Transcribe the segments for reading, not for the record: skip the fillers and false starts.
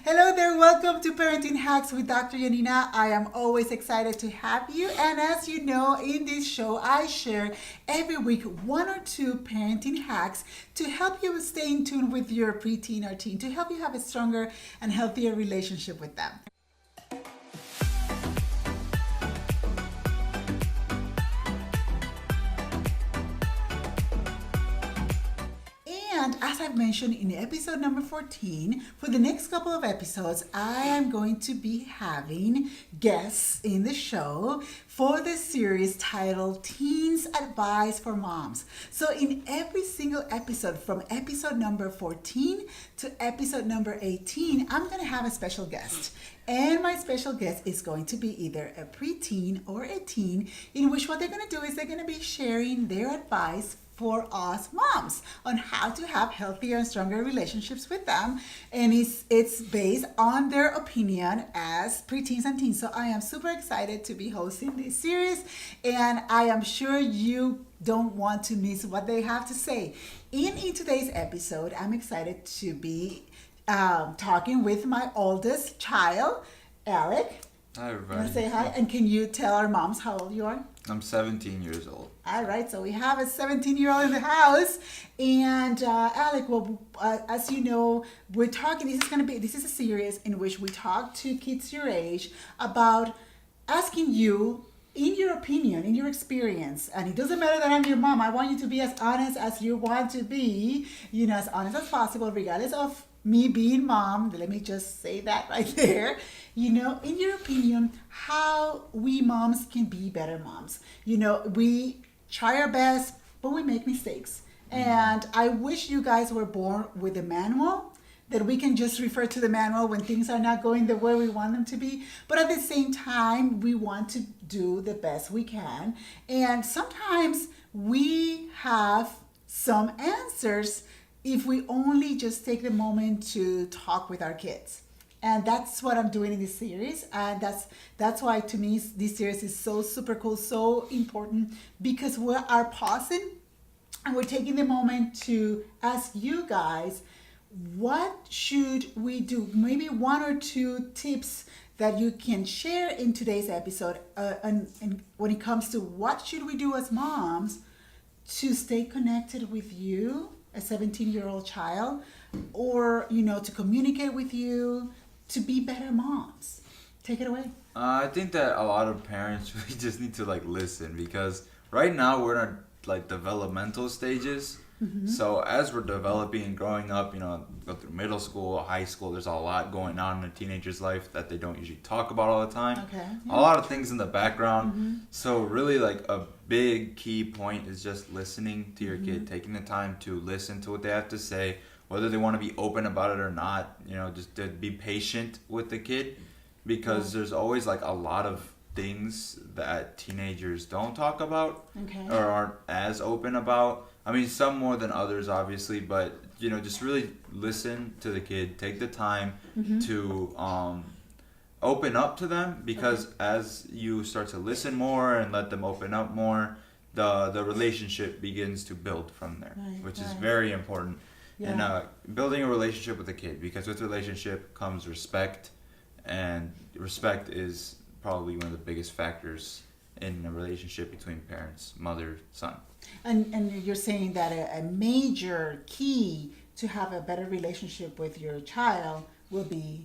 Hello there, welcome to Parenting Hacks with Dr. Yanina. I am always excited to have you. And as you know, in this show, I share every week one or two parenting hacks to help you stay in tune with your preteen or teen, to help you have a stronger and healthier relationship with them. And as I've mentioned in episode number 14, for the next couple of episodes, I am going to be having guests in the show for the series titled Teens Advice for Moms. So in every single episode, from episode number 14 to episode number 18, I'm going to have a special guest. And my special guest is going to be either a preteen or a teen, in which what they're going to do is they're going to be sharing their advice for us moms on how to have healthier and stronger relationships with them. And it's based on their opinion as preteens and teens. So I am super excited to be hosting this series, and I am sure you don't want to miss what they have to say. In today's episode, I'm excited to be talking with my oldest child, Alec. Hi, everybody. Want to say hi? And can you tell our moms how old you are? I'm 17 years old. All right, so we have a 17-year-old in the house. And Alec, well, as you know, we're talking, this is a series in which we talk to kids your age about asking you, in your opinion, in your experience, and it doesn't matter that I'm your mom, I want you to be as honest as you want to be, as honest as possible, regardless of me being mom. Let me just say that right there. In your opinion, how we moms can be better moms. We try our best, but we make mistakes. And I wish you guys were born with a manual that we can just refer to the manual when things are not going the way we want them to be. But at the same time, we want to do the best we can. And sometimes we have some answers if we only just take the moment to talk with our kids. And that's what I'm doing in this series. And that's why, to me, this series is so super cool, so important, because we are pausing and we're taking the moment to ask you guys, what should we do? Maybe one or two tips that you can share in today's episode. And when it comes to what should we do as moms to stay connected with you, a 17-year-old child, or, to communicate with you, to be better moms. Take it away. I think that a lot of parents really just need to listen, because right now we're in our developmental stages. Mm-hmm. So as we're developing and growing up, go through middle school, high school, there's a lot going on in a teenager's life that they don't usually talk about all the time. Okay. Yeah. A lot of things in the background. Mm-hmm. So really a big key point is just listening to your kid, taking the time to listen to what they have to say, whether they want to be open about it or not, just to be patient with the kid, because there's always a lot of things that teenagers don't talk about, okay, or aren't as open about. I mean, some more than others, obviously, but, just really listen to the kid, take the time to open up to them, because as you start to listen more and let them open up more, the relationship begins to build from there, which is very important. Yeah. And building a relationship with a kid, because with relationship comes respect, and respect is probably one of the biggest factors in a relationship between parents, mother, son. And you're saying that a major key to have a better relationship with your child will be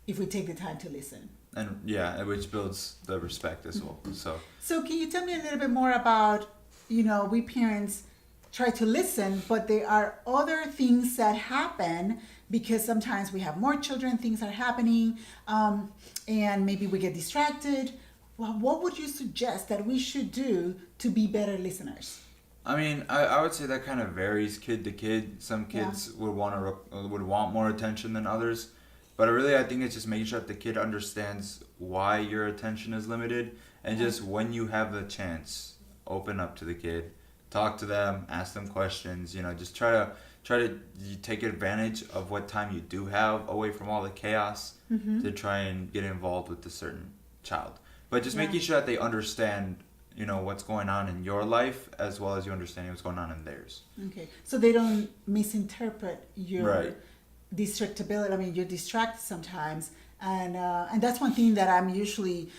if we take the time to listen. And which builds the respect as well. So can you tell me a little bit more about, we parents try to listen, but there are other things that happen because sometimes we have more children, things are happening, and maybe we get distracted. Well, what would you suggest that we should do to be better listeners? I mean, I would say that kind of varies kid to kid. Some kids would want more attention than others, but I think it's just making sure that the kid understands why your attention is limited, and just when you have the chance, open up to the kid, talk to them, ask them questions. Just try to take advantage of what time you do have away from all the chaos to try and get involved with a certain child. But just making sure that they understand what's going on in your life, as well as you understanding what's going on in theirs. Okay, so they don't misinterpret your distractibility. I mean, you're distracted sometimes. And that's one thing that I'm usually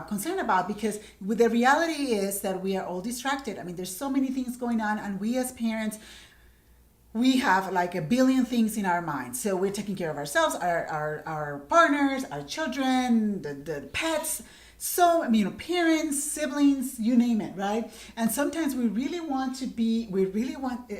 concerned about, because the reality is that we are all distracted. I mean, there's so many things going on, and we as parents, we have like a billion things in our minds. So we're taking care of ourselves, our partners, our children, the pets. So, parents, siblings, you name it, right? And sometimes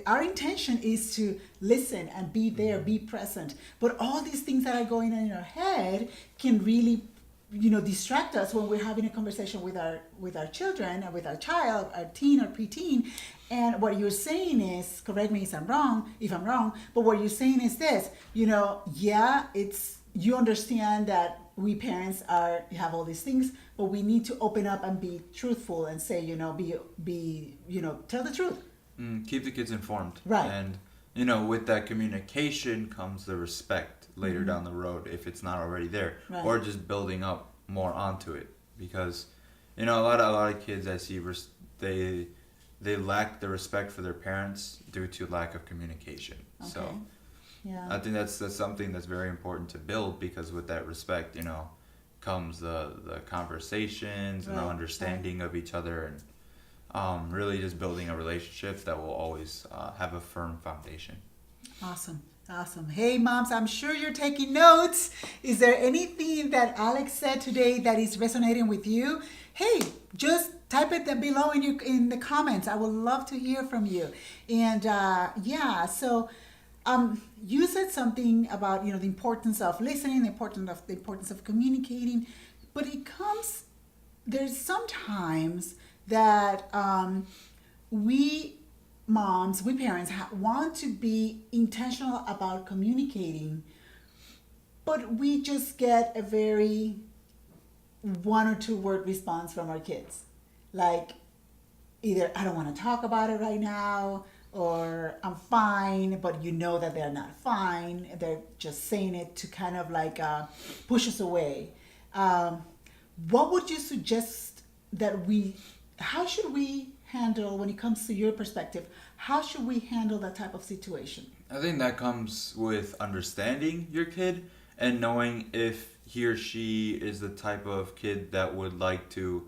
our intention is to listen and be there, be present. But all these things that are going on in our head can really, distract us when we're having a conversation with our children, or with our child, our teen or preteen. And what you're saying is, correct me if I'm wrong, but what you're saying is this, you understand that we parents have all these things, but we need to open up and be truthful and say, tell the truth. Keep the kids informed. Right. And, with that communication comes the respect later down the road, if it's not already there, Right. or just building up more onto it. Because, a lot of kids I see, they lack the respect for their parents due to lack of communication. Okay. So Yeah. I think that's something that's very important to build, because with that respect, comes the conversations and the Right, understanding of each other, and really just building a relationship that will always have a firm foundation. Awesome. Hey, moms, I'm sure you're taking notes. Is there anything that Alex said today that is resonating with you? Hey, just type it below in the comments. I would love to hear from you. And so you said something about the importance of listening, the importance of communicating, but there's sometimes that we parents want to be intentional about communicating, but we just get a very 1 or 2 word response from our kids, like either I don't want to talk about it right now, or I'm fine, but that they're not fine. They're just saying it to kind of like push us away. What would you suggest how should we handle, when it comes to your perspective, how should we handle that type of situation? I think that comes with understanding your kid and knowing if he or she is the type of kid that would like to,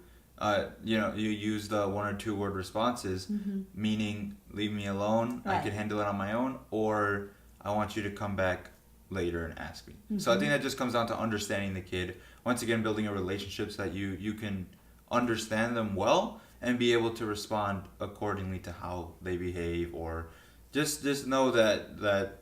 you use the 1 or 2 word responses, meaning leave me alone, Right. I can handle it on my own, or I want you to come back later and ask me. So I think that just comes down to understanding the kid. Once again, building a relationship so that you can understand them well and be able to respond accordingly to how they behave, or just know that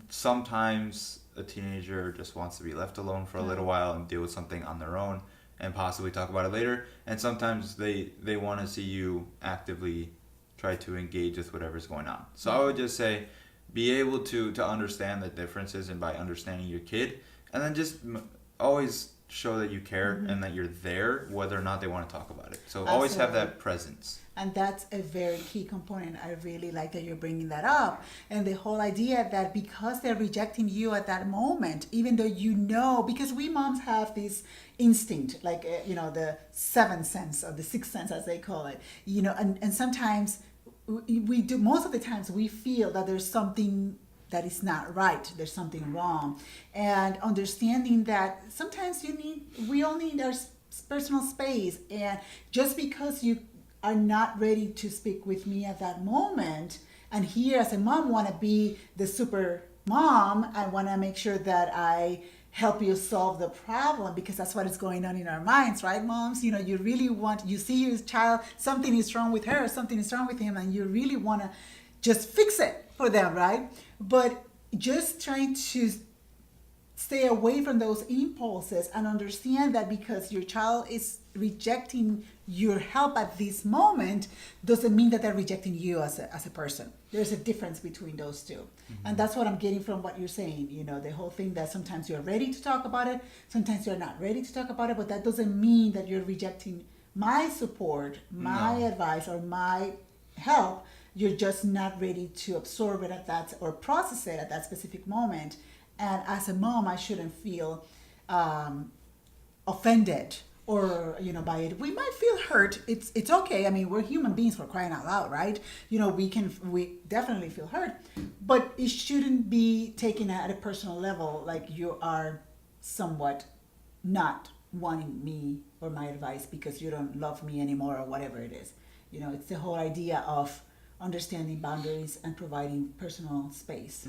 sometimes a teenager just wants to be left alone for a little while and deal with something on their own and possibly talk about it later, and sometimes they want to see you actively try to engage with whatever's going on. So I would just say be able to understand the differences, and by understanding your kid, and then just always show that you care and that you're there whether or not they want to talk about it. So always have that presence. And that's a very key component. I really like that you're bringing that up. And the whole idea that because they're rejecting you at that moment, even though because we moms have this instinct, like, the 7th sense or the 6th sense, as they call it, and sometimes we do, most of the times we feel that there's something that is not right, there's something wrong. And understanding that sometimes we all need our personal space. And just because you are not ready to speak with me at that moment, and here as a mom want to be the super mom, I want to make sure that I help you solve the problem, because that's what is going on in our minds, right, moms? You really you see your child, something is wrong with her, something is wrong with him, and you really want to just fix it for them, right? But just trying to stay away from those impulses and understand that because your child is rejecting your help at this moment doesn't mean that they're rejecting you as a person. There's a difference between those two. And that's what I'm getting from what you're saying. The whole thing that sometimes you're ready to talk about it, sometimes you're not ready to talk about it, but that doesn't mean that you're rejecting my support, my advice, or my help. You're just not ready to absorb it or process it at that specific moment. And as a mom, I shouldn't feel offended or by it, we might feel hurt. It's okay. I mean, we're human beings, for crying out loud, right? We definitely feel hurt, but it shouldn't be taken at a personal level, like you are somewhat not wanting me or my advice because you don't love me anymore, or whatever it is. It's the whole idea of understanding boundaries and providing personal space,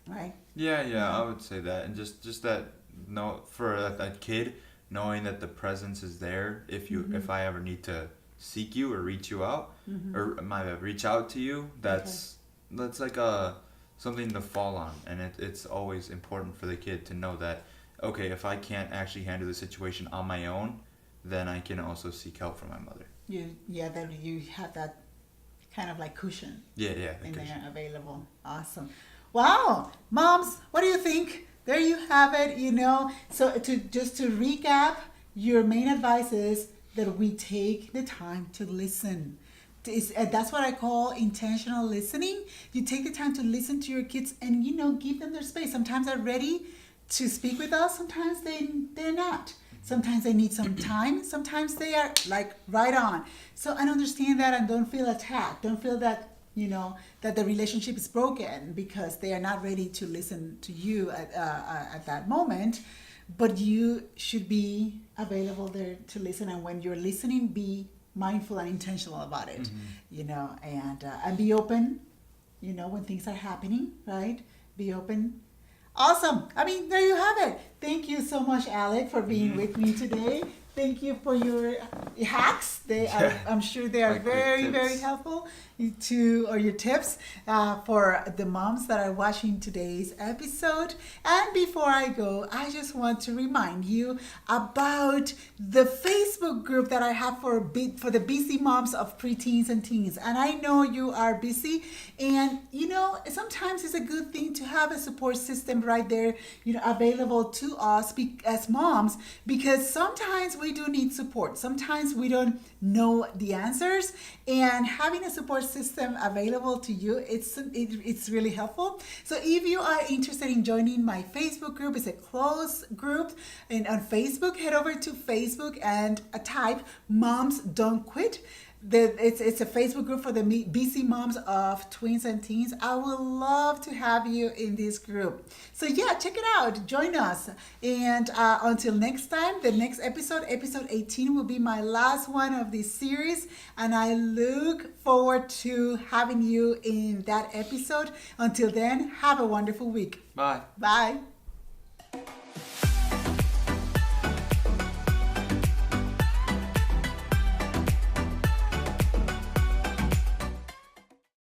right? Yeah, I would say that, and just that, no, for that kid, knowing that the presence is there if I ever need to seek you or reach you out, or reach out to you, that's like something to fall on, and it's always important for the kid to know that, okay, if I can't actually handle the situation on my own, then I can also seek help from my mother. That you have that kind of like cushion. Yeah, in cushion. there available. Awesome. Wow, moms, what do you think? There you have it. So to recap, your main advice is that we take the time to listen. That's what I call intentional listening. You take the time to listen to your kids and give them their space. Sometimes they're ready to speak with us. Sometimes they're not. Sometimes they need some time. Sometimes they are like right on. So I understand that, and don't feel attacked. Don't feel that that the relationship is broken because they are not ready to listen to you at that moment. But you should be available there to listen, and when you're listening, be mindful and intentional about it. And be open. When things are happening, right? Be open. Awesome. I mean, there you have it. Thank you so much, Alec, for being with me today. Thank you for your hacks. I'm sure they are very, very helpful or your tips for the moms that are watching today's episode. And before I go, I just want to remind you about the Facebook group that I have for the busy moms of preteens and teens. And I know you are busy, and sometimes it's a good thing to have a support system right there, available to us as moms, because sometimes we do need support. Sometimes we don't know the answers, and having a support system available to you, it's really helpful. So if you are interested in joining my Facebook group, it's a closed group, and on Facebook, head over to Facebook and type Moms Don't Quit. It's a Facebook group for the BC moms of twins and teens. I would love to have you in this group. So check it out. Join us. And until next time, the next episode 18, will be my last one of this series. And I look forward to having you in that episode. Until then, have a wonderful week. Bye. Bye.